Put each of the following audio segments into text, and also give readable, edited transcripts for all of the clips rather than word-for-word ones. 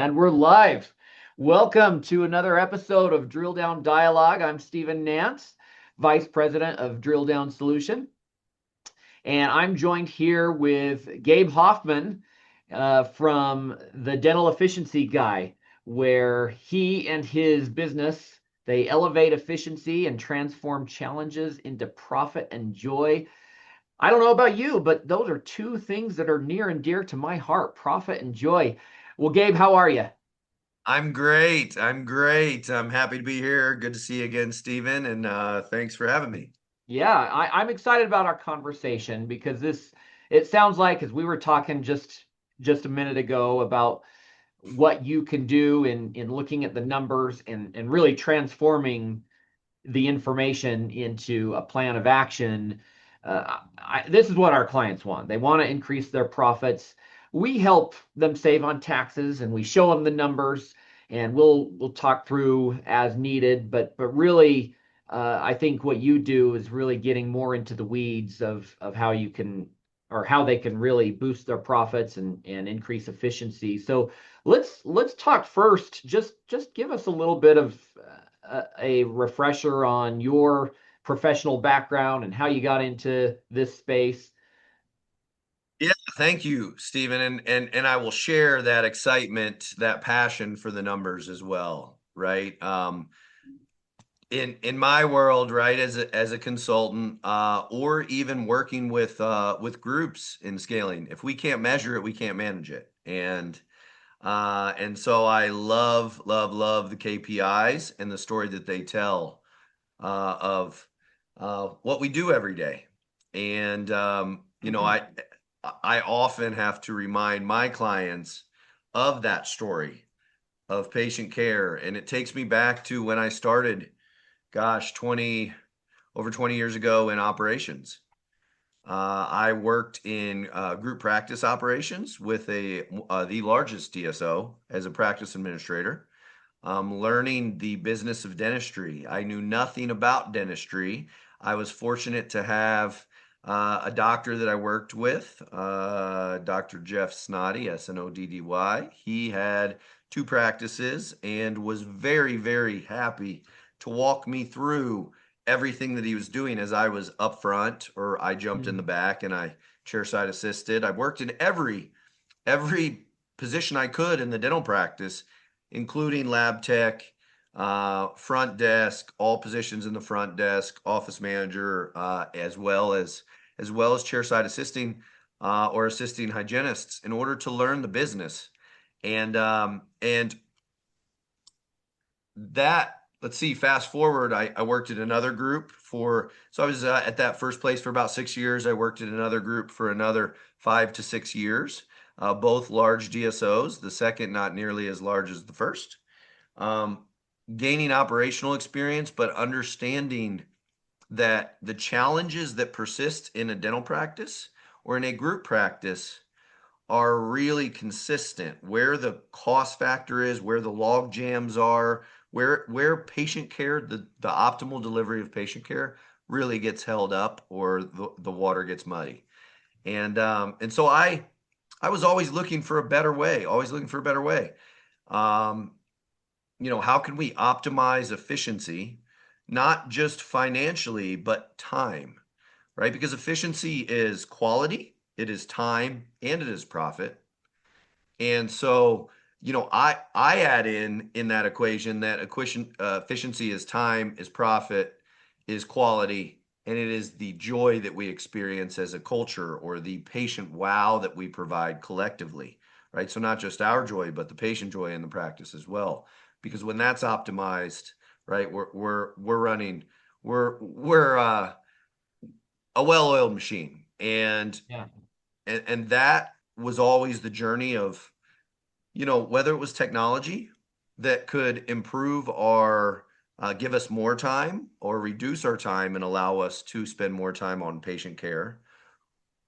And we're live. Welcome to another episode of Drill Down Dialogue. I'm Stephen Nance, Vice President of Drill Down Solution. And I'm joined here with Gabe Hofmann from the Dental Efficiency Guy, where he and his business, they elevate efficiency and transform challenges into profit and joy. I don't know about you, but those are two things that are near and dear to my heart, profit and joy. Well, Gabe, how are you? I'm great. I'm great. I'm happy to be here. Good to see you again, Stephen, and thanks for having me. Yeah, I'm excited about our conversation because it sounds like, as we were talking just a minute ago about what you can do in looking at the numbers and really transforming the information into a plan of action. This is what our clients want. They want to increase their profits. We help them save on taxes and we show them the numbers and we'll talk through as needed. But really, I think what you do is really getting more into the weeds of how you can or how they can really boost their profits and increase efficiency. So let's talk first. Just give us a little bit of a refresher on your professional background and how you got into this space. Yeah, thank you, Stephen, and I will share that excitement, that passion for the numbers as well, right? In my world, right, as a consultant, or even working with groups in scaling, if we can't measure it, we can't manage it, and so I love the KPIs and the story that they tell of what we do every day. And Mhm. I often have to remind my clients of that story of patient care, and it takes me back to when I started, gosh, 20 over 20 years ago in operations. I worked in group practice operations with the largest DSO as a practice administrator, learning the business of dentistry. I knew nothing about dentistry. I was fortunate to have a doctor that I worked with, Dr. Jeff Snoddy, Snoddy. He had two practices and was very happy to walk me through everything that he was doing as I was up front or I jumped in the Mhm. back and I chairside assisted. I've worked in every position I could in the dental practice, including lab tech, front desk, all positions in the front desk, office manager, as well as chairside assisting or assisting hygienists in order to learn the business. And that let's see, fast forward, I worked at another group so I was at that first place for about 6 years. I worked at another group for another 5 to 6 years, both large DSOs, the second not nearly as large as the first. um, Gaining operational experience, but understanding that the challenges that persist in a dental practice or in a group practice are really consistent. Where the cost factor is, where the log jams are, where patient care, the optimal delivery of patient care really gets held up or the water gets muddy. And so I was always looking for a better way, always looking for a better way. Um, how can we optimize efficiency, not just financially, but time, right? Because efficiency is quality, it is time, and it is profit. And so, I add in that equation that efficiency is time, is profit, is quality, and it is the joy that we experience as a culture or the patient wow that we provide collectively, right? So not just our joy, but the patient joy in the practice as well. Because when that's optimized, right, we're running, we're a well-oiled machine, and Yeah. and that was always the journey of, whether it was technology that could improve our, give us more time or reduce our time and allow us to spend more time on patient care,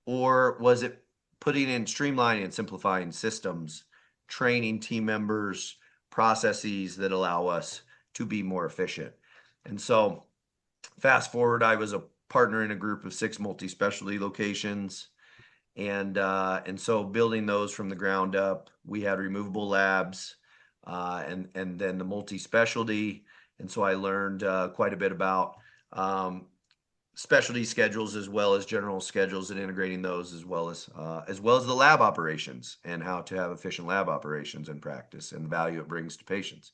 or was it putting in streamlining and simplifying systems, training team members, processes that allow us to be more efficient? And so, fast forward, I was a partner in a group of 6 multi-specialty locations. And so building those from the ground up, we had removable labs. and then the multi-specialty. And so I learned quite a bit about specialty schedules as well as general schedules and integrating those as well as the lab operations and how to have efficient lab operations in practice and the value it brings to patients.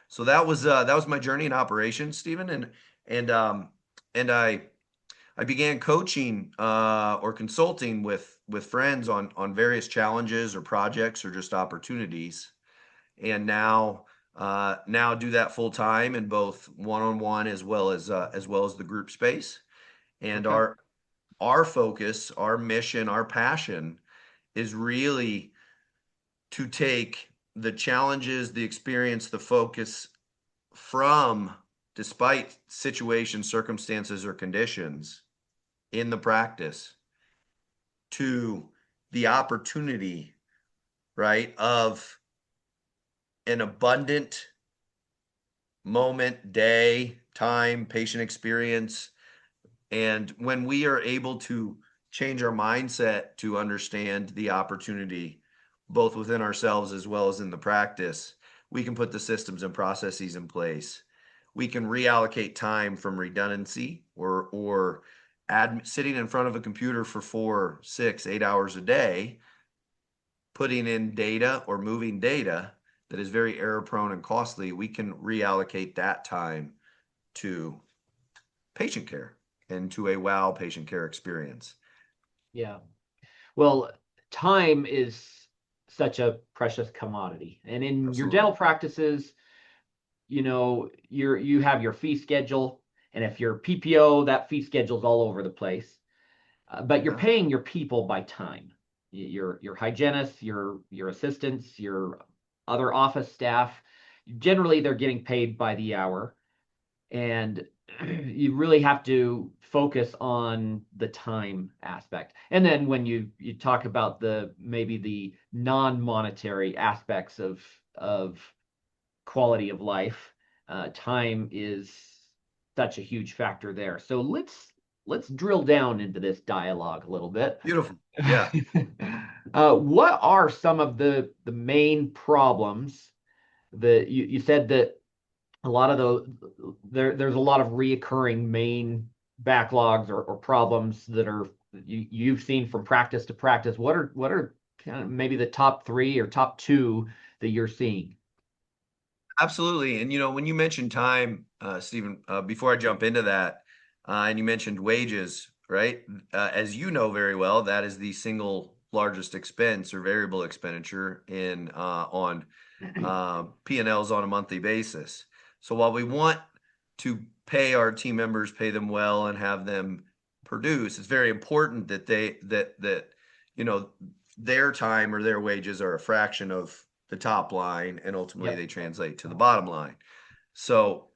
So that was my journey in operations, Stephen, and I began coaching or consulting with friends on various challenges or projects or just opportunities, and now do that full time in both one-on-one as well as the group space. And Okay. our focus, our mission, our passion is really to take the challenges, the experience, the focus from, despite situations, circumstances, or conditions in the practice, to the opportunity, right, of an abundant moment, day, time, patient experience. And when we are able to change our mindset to understand the opportunity, both within ourselves as well as in the practice, we can put the systems and processes in place. We can reallocate time from redundancy or sitting in front of a computer for 4, 6, 8 hours a day, putting in data or moving data that is very error prone and costly. We can reallocate that time to patient care and to a wow patient care experience. Yeah. Well, time is such a precious commodity. And in your Absolutely. dental practices, you have your fee schedule, and if you're PPO, that fee schedule's all over the place. But you're Yeah. paying your people by time. Your hygienists, your assistants, your other office staff. Generally, they're getting paid by the hour, and you really have to focus on the time aspect. And then when you talk about maybe the non-monetary aspects of quality of life, time is such a huge factor there. So let's drill down into this dialogue a little bit. Beautiful. Yeah. What are some of the main problems that you said that a lot of there's a lot of reoccurring main backlogs or problems that you've seen from practice to practice. What are kind of maybe the top three or top two that you're seeing? Absolutely. And when you mentioned time, Stephen, before I jump into that, and you mentioned wages, right? As you know very well, that is the single largest expense or variable expenditure in on P&Ls on a monthly basis. So while we want to pay our team members, pay them well, and have them produce, it's very important that you know their time or their wages are a fraction of the top line, and ultimately Yep. they translate to the bottom line. So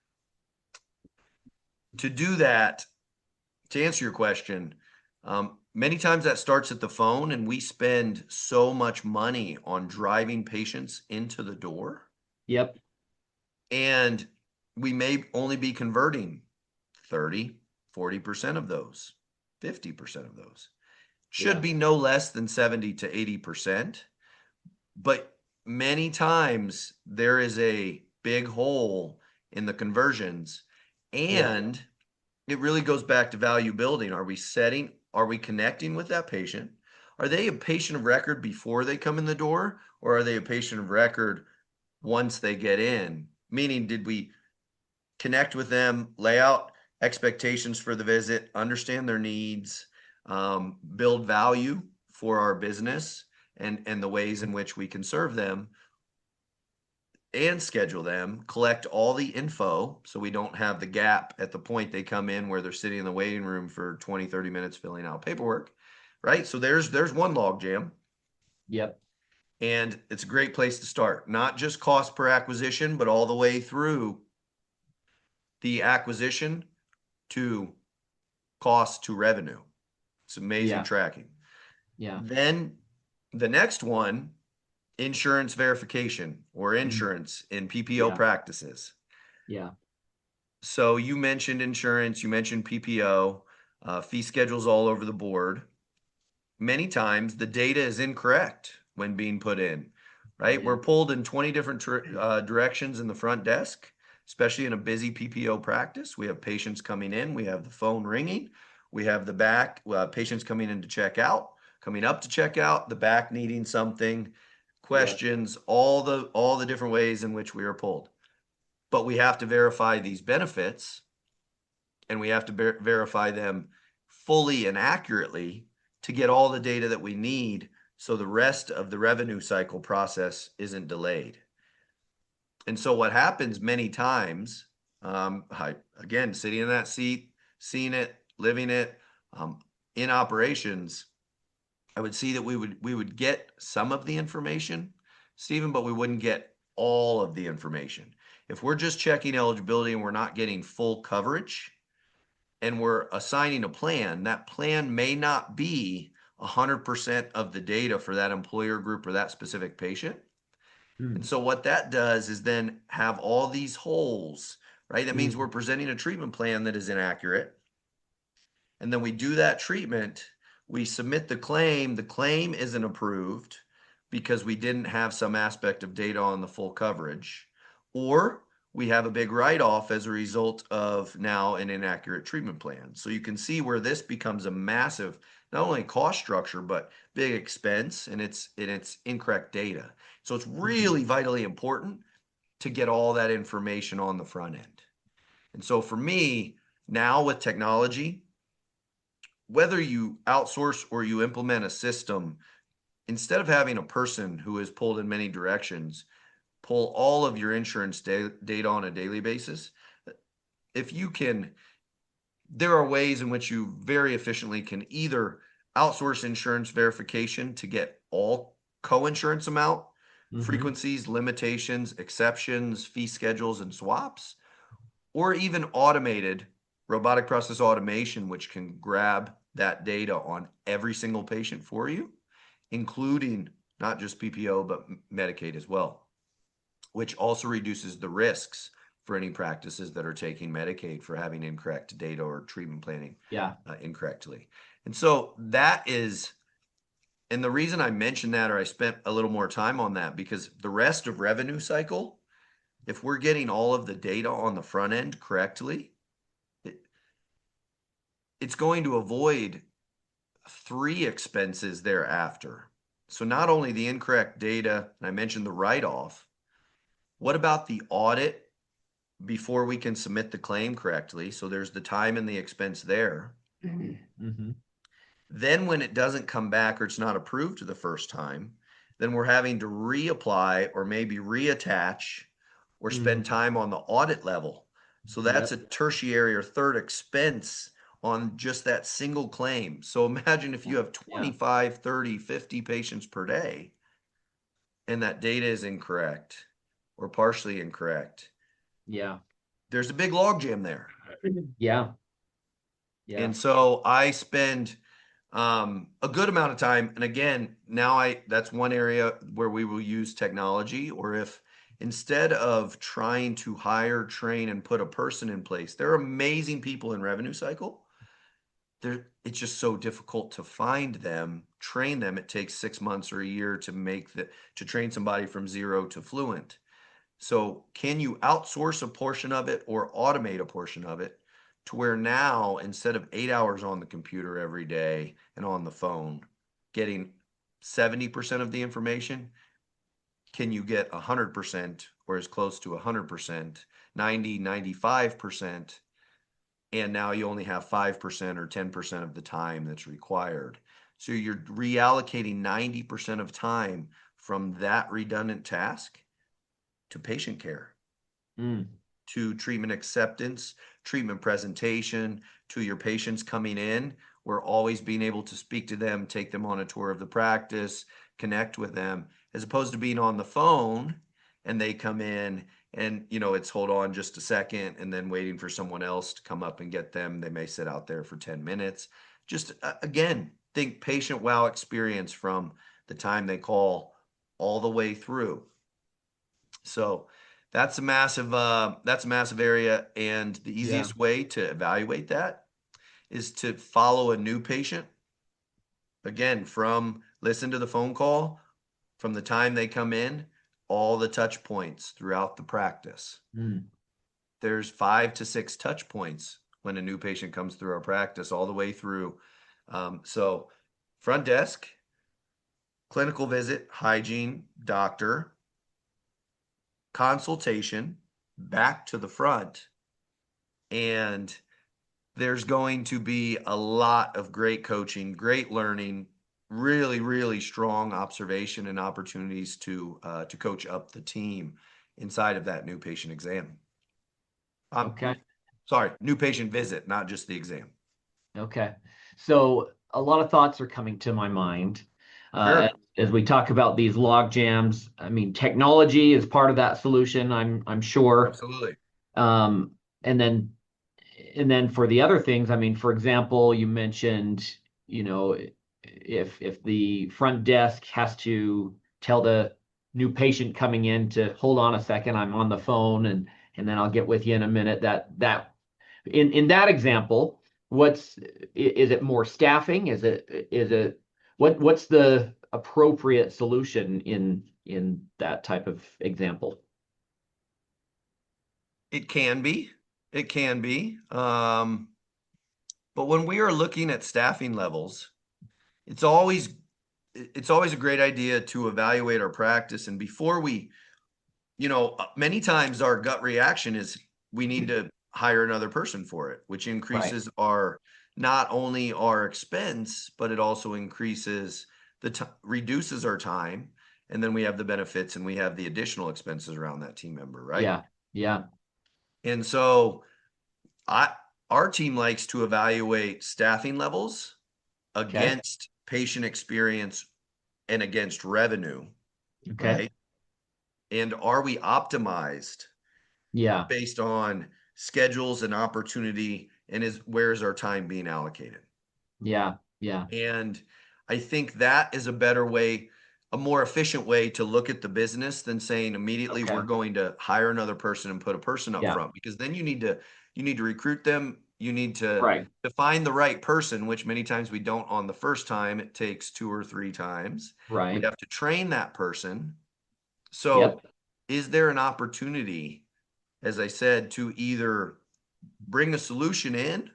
to do that, to answer your question, many times that starts at the phone, and we spend so much money on driving patients into the door, Yep. and we may only be converting 30, 40% of those, 50% of those. Should Yeah. be no less than 70 to 80%. But many times there is a big hole in the conversions. Yeah. And it really goes back to value building. Are we connecting with that patient? Are they a patient of record before they come in the door? Or are they a patient of record once they get in? Meaning, did we connect with them, lay out expectations for the visit, understand their needs, build value for our business and the ways in which we can serve them, and schedule them, collect all the info so we don't have the gap at the point they come in where they're sitting in the waiting room for 20, 30 minutes filling out paperwork, right? So there's one log jam, Yep. and it's a great place to start. Not just cost per acquisition, but all the way through the acquisition to cost to revenue. It's amazing Yeah. tracking. Yeah. Then the next one, insurance verification or Mm. insurance in PPO Yeah. practices. Yeah. So you mentioned insurance, you mentioned PPO, fee schedules all over the board. Many times the data is incorrect when being put in, right? Yeah. We're pulled in 20 different directions in the front desk, especially in a busy PPO practice. We have patients coming in, we have the phone ringing, we have the back patients coming in to check out, coming up to check out, the back needing something, questions, all the different ways in which we are pulled. But we have to verify these benefits, and we have to verify them fully and accurately to get all the data that we need so the rest of the revenue cycle process isn't delayed. And so what happens many times, again, sitting in that seat, seeing it, living it, in operations, I would see that we would get some of the information, Stephen, but we wouldn't get all of the information. If we're just checking eligibility and we're not getting full coverage, and we're assigning a plan, that plan may not be 100% of the data for that employer group or that specific patient. And so what that does is then have all these holes, right? That means we're presenting a treatment plan that is inaccurate. And then we do that treatment, we submit the claim isn't approved because we didn't have some aspect of data on the full coverage, or we have a big write-off as a result of now an inaccurate treatment plan. So you can see where this becomes a massive, not only cost structure, but big expense, and it's incorrect data. So it's really vitally important to get all that information on the front end. And so for me, now with technology, whether you outsource or you implement a system, instead of having a person who is pulled in many directions, pull all of your insurance data on a daily basis, if you can, there are ways in which you very efficiently can either outsource insurance verification to get all co-insurance amount, frequencies, limitations, exceptions, fee schedules, and swaps, or even automated robotic process automation, which can grab that data on every single patient for you, including not just PPO, but Medicaid as well, which also reduces the risks for any practices that are taking Medicaid for having incorrect data or treatment planning incorrectly. And so that is, and the reason I mentioned that, or I spent a little more time on that, because the rest of revenue cycle, if we're getting all of the data on the front end correctly, it's going to avoid 3 expenses thereafter. So not only the incorrect data, and I mentioned the write-off, what about the audit before we can submit the claim correctly? So there's the time and the expense there. Then when it doesn't come back or it's not approved the first time, then we're having to reapply or maybe reattach or spend time on the audit level. So that's a tertiary or third expense on just that single claim. So imagine if you have 25, 30, 50 patients per day and that data is incorrect or partially incorrect. There's a big logjam there. And so I spend a good amount of time. And again, now that's one area where we will use technology, or if instead of trying to hire, train, and put a person in place, there are amazing people in revenue cycle. It's just so difficult to find them, train them. It takes 6 months or a year to train somebody from zero to fluent. So can you outsource a portion of it or automate a portion of it to where now, instead of 8 hours on the computer every day and on the phone, getting 70% of the information, can you get 100% or as close to 100%, 90, 95%, and now you only have 5% or 10% of the time that's required. So you're reallocating 90% of time from that redundant task to patient care, to treatment acceptance, treatment presentation, to your patients coming in. We're always being able to speak to them, take them on a tour of the practice, connect with them, as opposed to being on the phone and they come in and, it's hold on just a second and then waiting for someone else to come up and get them. They may sit out there for 10 minutes. Just again, think patient wow experience from the time they call all the way through. So that's a massive area. And the easiest way to evaluate that is to follow a new patient. Again, listen to the phone call from the time they come in all the touch points throughout the practice. There's 5 to 6 touch points when a new patient comes through our practice all the way through. So front desk, clinical visit, hygiene, doctor, consultation, back to the front. And there's going to be a lot of great coaching, great learning, really, really strong observation and opportunities to coach up the team inside of that new patient exam. Okay. Sorry, new patient visit, not just the exam. Okay. So a lot of thoughts are coming to my mind. Sure. As we talk about these log jams. I mean, technology is part of that solution, I'm sure. Absolutely. Um, and then for the other things, I mean, for example, you mentioned, if the front desk has to tell the new patient coming in to hold on a second, I'm on the phone, and then I'll get with you in a minute. That in that example, is it more staffing? What's the appropriate solution in that type of example? It can be. It can be. But when we are looking at staffing levels, it's always a great idea to evaluate our practice. And before we, many times our gut reaction is we need to hire another person for it, which increases not only our expense, but it also increases reduces our time. And then we have the benefits and we have the additional expenses around that team member, right? Yeah. Yeah. And so our team likes to evaluate staffing levels Okay. against patient experience and against revenue, Okay. right? And are we optimized Yeah. based on schedules and opportunity, and where is our time being allocated? Yeah. Yeah. And I think that is a better way, a more efficient way to look at the business than saying immediately Okay. we're going to hire another person and put a person up Yeah. front, because then you need to recruit them. You need to Right. find the right person, which many times we don't on the first time. It takes 2 or 3 times. We Right. have to train that person. Yep. So is there an opportunity, as I said, to either bring a solution in,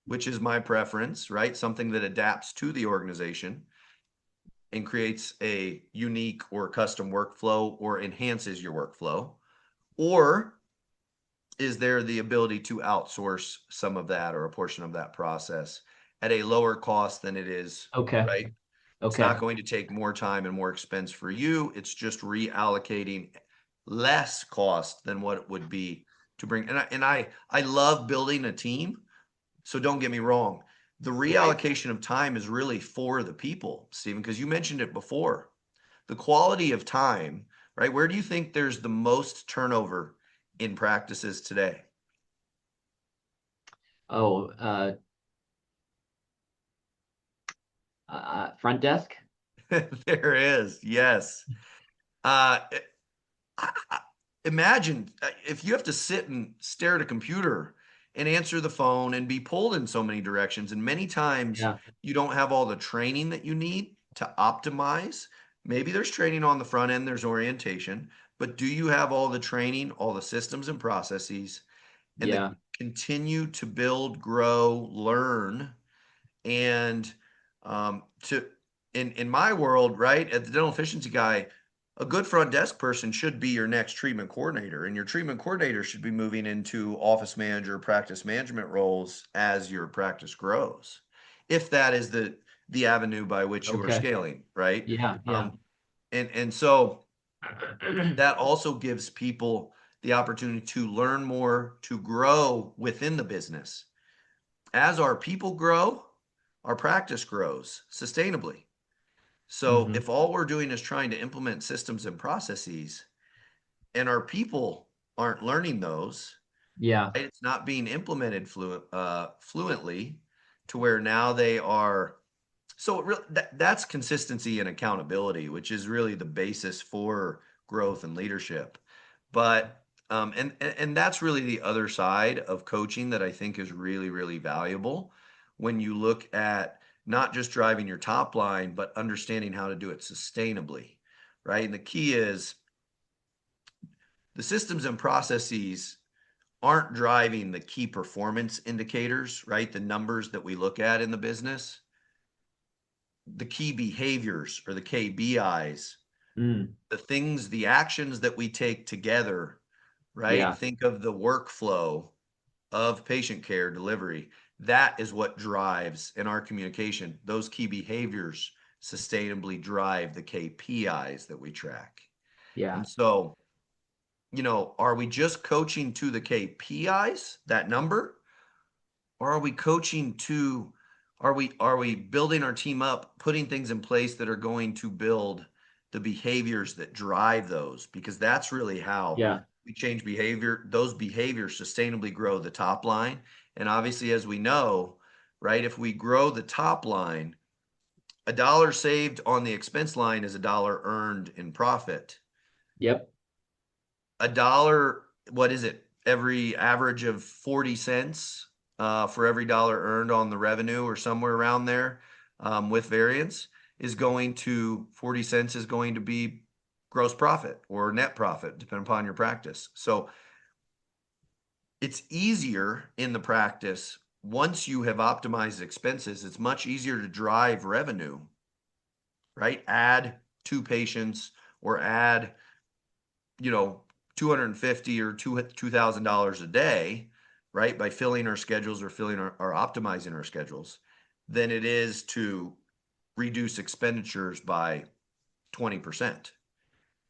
which is my preference, right? Something that adapts to the organization and creates a unique or custom workflow or enhances your workflow? Or is there the ability to outsource some of that or a portion of that process at a lower cost than it is, Okay. right? It's Okay. not going to take more time and more expense for you. It's just reallocating less cost than what it would be to bring. And I love building a team. So don't get me wrong. The Right. reallocation of time is really for the people, Stephen, because you mentioned it before. The quality of time, right? Where do you think there's the most turnover in practices today? Oh, front desk. There is, yes. Uh, Imagine if you have to sit and stare at a computer and answer the phone and be pulled in so many directions, and many times Yeah. you don't have all the training that you need to optimize. Maybe there's training on the front end, there's orientation, but do you have all the training, all the systems and processes, and the Yeah. continue to build, grow, learn, and to in my world, right, at the dental efficiency guy, a good front desk person should be your next treatment coordinator, and your treatment coordinator should be moving into office manager, practice management roles as your practice grows, if that is the avenue by which you are Okay. scaling, right? Yeah. Yeah. And so that also gives people the opportunity to learn more, to grow within the business. As our people grow, our practice grows sustainably. So Hmm. if all we're doing is trying to implement systems and processes and our people aren't learning those, Yeah. right, it's not being implemented fluently to where now they are. So that's consistency and accountability, which is really the basis for growth and leadership. But and that's really the other side of coaching that I think is really, really valuable when you look at not just driving your top line, but understanding how to do it sustainably, right? And the key is the systems and processes aren't driving the key performance indicators, right? The numbers that we look at in the business, the key behaviors or the KBIs, Mm, the things, the actions that we take together, right? yeah. Think of the workflow of patient care delivery. That is what drives in our communication. Those key behaviors sustainably drive the KPIs that we track. Yeah. And so, are we just coaching to the KPIs, that number? Or are we coaching to, are we building our team up, putting things in place that are going to build the behaviors that drive those? Because that's really how Yeah. we change behavior. Those behaviors sustainably grow the top line. And obviously, as we know, right, if we grow the top line, a dollar saved on the expense line is a dollar earned in profit. Yep. A dollar, what is it? Every average of 40 cents for every dollar earned on the revenue, or somewhere around there, with variance, is going to 40 cents is going to be gross profit or net profit, depending upon your practice. So it's easier in the practice once you have optimized expenses. It's much easier to drive revenue, right? Add 2 patients or add, you know, 250 or $2,000 a day, right? By filling our schedules or filling or optimizing our schedules, than it is to reduce expenditures by 20%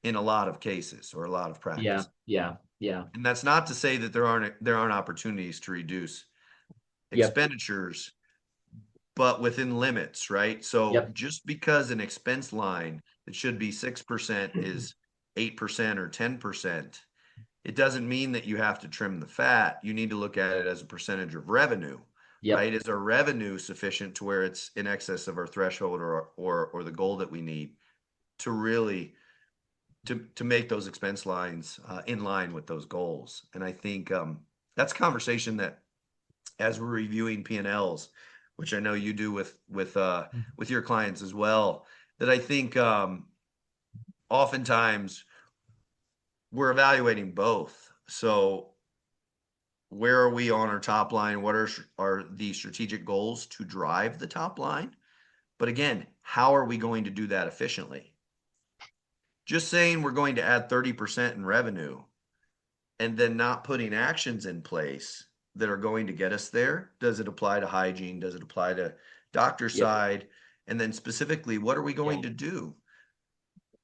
in a lot of cases or a lot of Yeah. practice. Yeah. Yeah. And that's not to say that there aren't opportunities to reduce Yep. expenditures, but within limits, right? So Yep. just because an expense line that should be 6% is 8% or 10%, it doesn't mean that you have to trim the fat. You need to look at it as a percentage of revenue, Yep. right? Is our revenue sufficient to where it's in excess of our threshold or the goal that we need to really to make those expense lines in line with those goals? And I think that's a conversation that, as we're reviewing P&Ls, which I know you do with your clients as well, that I think oftentimes we're evaluating both. So where are we on our top line? What are the strategic goals to drive the top line? But again, how are we going to do that efficiently? Just saying we're going to add 30% in revenue and then not putting actions in place that are going to get us there. Does it apply to hygiene? Does it apply to doctor Yep. side? And then specifically, what are we Yeah. going to do?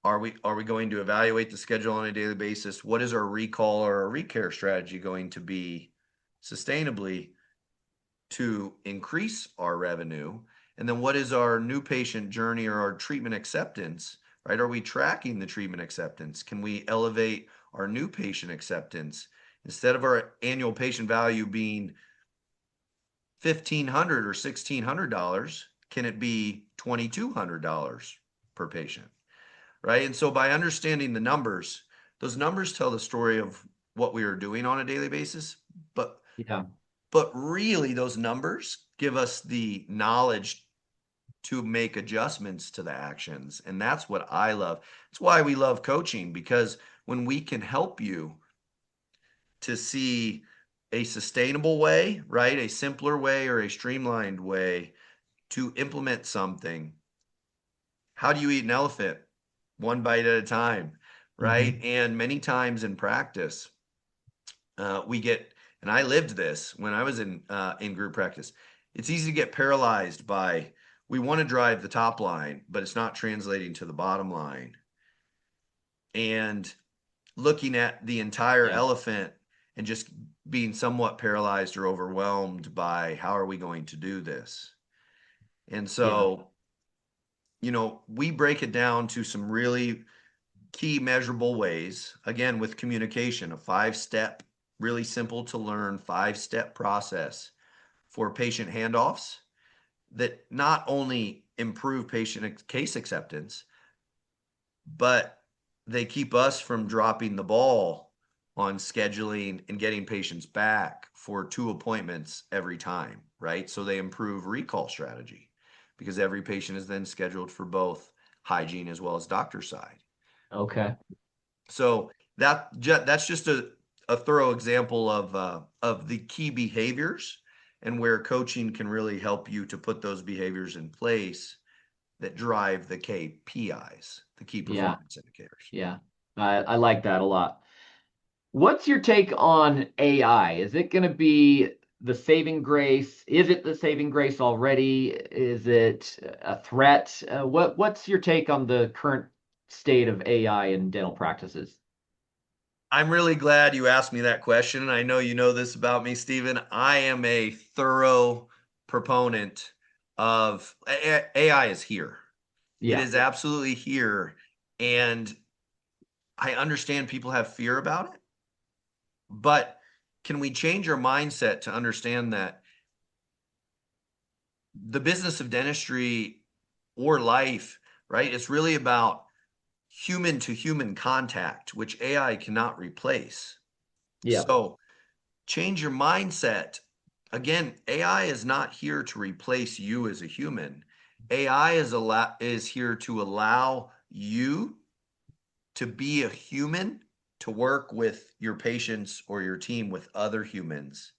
Are we going to evaluate the schedule on a daily basis? What is our recall or our recare strategy going to be sustainably to increase our revenue? And then what is our new patient journey or our treatment acceptance, right? Are we tracking the treatment acceptance? Can we elevate our new patient acceptance? Instead of our annual patient value being $1,500 or $1,600, can it be $2,200 per patient, right? And so by understanding the numbers, those numbers tell the story of what we are doing on a daily basis, but Yeah. but really those numbers give us the knowledge to make adjustments to the actions. And that's what I love. It's why we love coaching, because when we can help you to see a sustainable way, right? A simpler way or a streamlined way to implement something. How do you eat an elephant? One bite at a time, right? Hmm. And many times in practice, we get, and I lived this when I was in group practice. It's easy to get paralyzed by, we want to drive the top line, but it's not translating to the bottom line. And looking at the entire Yeah. elephant and just being somewhat paralyzed or overwhelmed by, how are we going to do this? And Yeah. so, we break it down to some really key measurable ways, again, with communication, a 5-step, really simple to learn 5-step process for patient handoffs that not only improve patient case acceptance, but they keep us from dropping the ball on scheduling and getting patients back for 2 appointments every time, right? So they improve recall strategy because every patient is then scheduled for both hygiene as well as doctor side. Okay. So that's just a thorough example of the key behaviors and where coaching can really help you to put those behaviors in place that drive the KPIs, the key Yeah. performance indicators. Yeah. I like that a lot. What's your take on AI? Is it going to be the saving grace? Is it the saving grace already? Is it a threat? What's your take on the current state of AI in dental practices? I'm really glad you asked me that question. I know you know this about me, Stephen. I am a thorough proponent of AI is here. It Yeah. is absolutely here. And I understand people have fear about it, but can we change our mindset to understand that the business of dentistry or life, right? It's really about human to human contact, which AI cannot replace. Yeah. So change your mindset. Again, AI is not here to replace you as a human. AI is here to allow you to be a human, to work with your patients or your team with other humans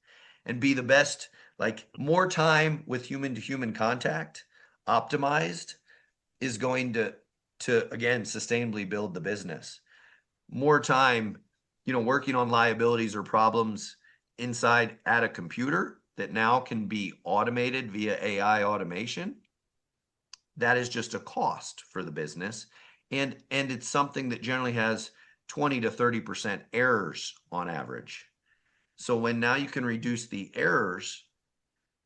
and be the best, like more time with human to human contact optimized is going to again sustainably build the business. More time, working on liabilities or problems inside at a computer that now can be automated via AI automation, that is just a cost for the business. And it's something that generally has 20 to 30% errors on average. So when now you can reduce the errors,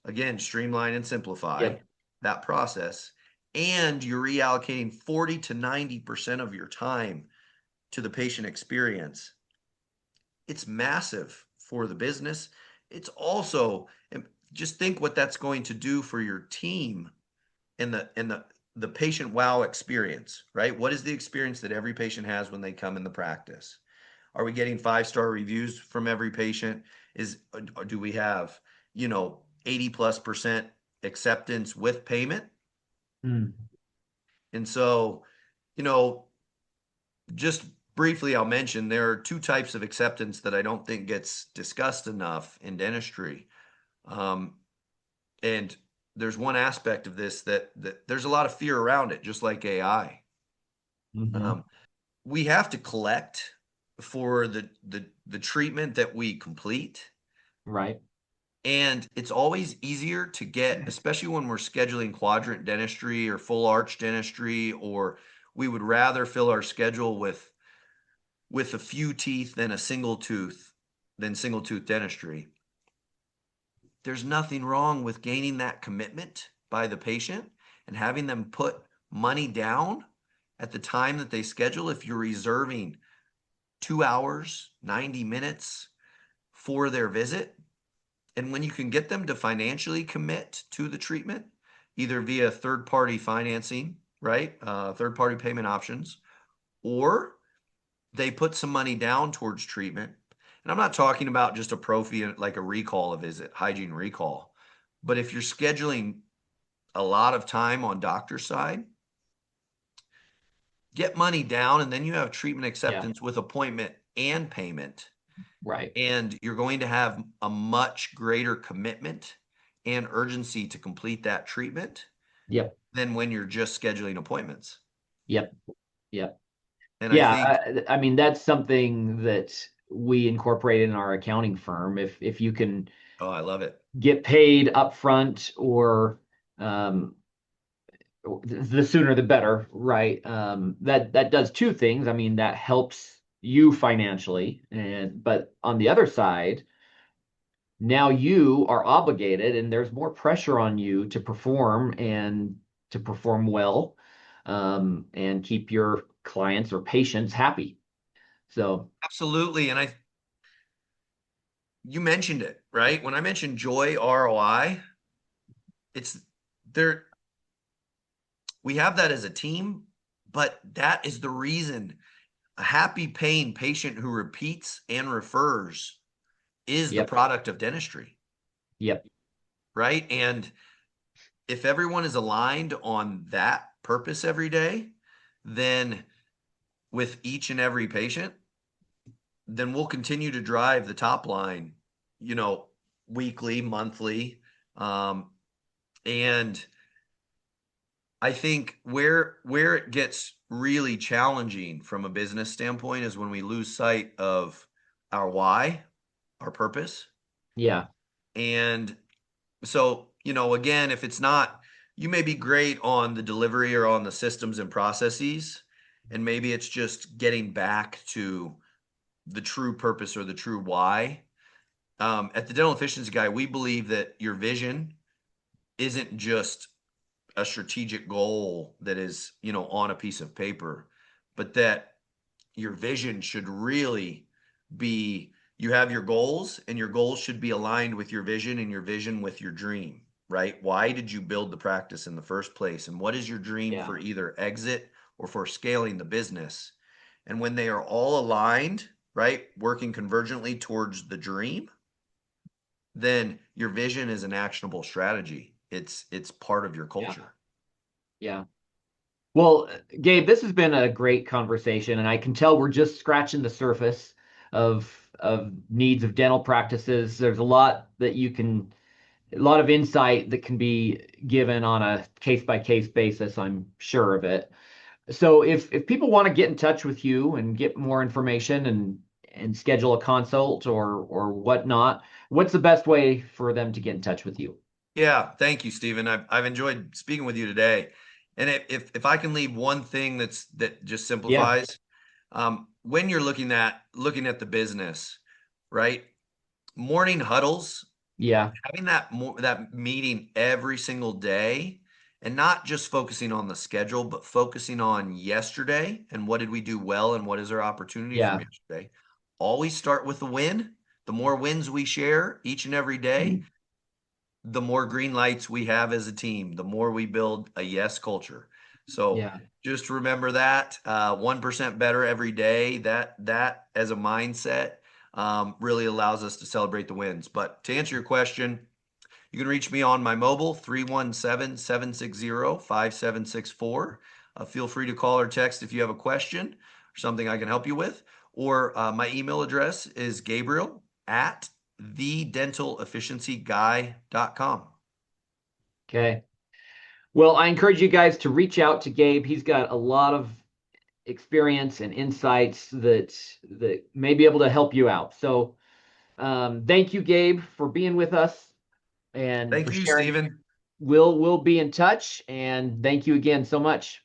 again, streamline and simplify Yep. that process, and you're reallocating 40 to 90% of your time to the patient experience, it's massive for the business. It's also, just think what that's going to do for your team and the patient wow experience, right? What is the experience that every patient has when they come in the practice? Are we getting 5-star reviews from every patient? Do we have, 80+% acceptance with payment? Mm. And so, you know, just briefly, I'll mention there are two types of acceptance that I don't think gets discussed enough in dentistry. Um, and there's one aspect of this that there's a lot of fear around it, just like AI. Hmm. Um, we have to collect for the treatment that we complete. Right. And it's always easier to get, especially when we're scheduling quadrant dentistry or full arch dentistry, or we would rather fill our schedule with a few teeth than single tooth dentistry. There's nothing wrong with gaining that commitment by the patient and having them put money down at the time that they schedule. If you're reserving 2 hours, 90 minutes for their visit, and when you can get them to financially commit to the treatment, either via third party financing, right? Third party payment options, or they put some money down towards treatment. And I'm not talking about just a prophy, like a recall, a visit, hygiene recall. But if you're scheduling a lot of time on doctor's side, get money down and then you have treatment Yeah. acceptance with appointment and payment. Right. And you're going to have a much greater commitment and urgency to complete that treatment Yep. than when you're just scheduling appointments. Yep. Yep. And I Yeah. think, I mean, that's something that we incorporate in our accounting firm. If you can oh, I love it. get paid upfront or um, the sooner the better, right? That does two things. I mean, that helps you financially, and but on the other side, now you are obligated, and there's more pressure on you to perform well, and keep your clients or patients happy. So, Absolutely. And you mentioned it, right? When I mentioned joy ROI, it's there. We have that as a team, but that is the reason a happy paying patient who repeats and refers is the yep, product of dentistry, yep, right? And if everyone is aligned on that purpose every day, then with each and every patient, then we'll continue to drive the top line, you know, weekly, monthly. And I think where it gets really challenging from a business standpoint is when we lose sight of our why, our purpose. Yeah. And so, you know, again, if it's not, you may be great on the delivery or on the systems and processes, and maybe it's just getting back to the true purpose or the true why. At the Dental Efficiency Guy, we believe that your vision isn't just a strategic goal that is, you know, on a piece of paper, but that your vision should really be, you have your goals and your goals should be aligned with your vision and your vision with your dream, right? Why did you build the practice in the first place? And what is your dream Yeah. for either exit or for scaling the business? And when they are all aligned, right, working convergently towards the dream, then your vision is an actionable strategy. It's part of your Yeah. culture. Yeah. Well, Gabe, this has been a great conversation, and I can tell we're just scratching the surface of needs of dental practices. There's a lot that you can, a lot of insight that can be given on a case by case basis. I'm sure of it. So if people want to get in touch with you and get more information and schedule a consult or whatnot, what's the best way for them to get in touch with you? Yeah, thank you, Stephen. I've enjoyed speaking with you today. And if I can leave one thing that just Yeah. simplifies, when you're looking at the business, right? Morning huddles, Yeah. having that meeting every single day, and not just focusing on the schedule, but focusing on yesterday and what did we do well and what is our opportunity from Yeah. yesterday. Always start with the win. The more wins we share each and every day, the more green lights we have as a team, the more we build a yes culture. So Yeah. just remember that 1% better every day. That as a mindset really allows us to celebrate the wins. But to answer your question, you can reach me on my mobile 317-760-5764. Feel free to call or text if you have a question or something I can help you with. Or my email address is Gabriel at thedentalefficiencyguy.com. Okay. Well, I encourage you guys to reach out to Gabe. He's got a lot of experience and insights that may be able to help you out. So, thank you, Gabe, for being with us and Thank for you, sharing. Stephen. We'll be in touch, and thank you again so much.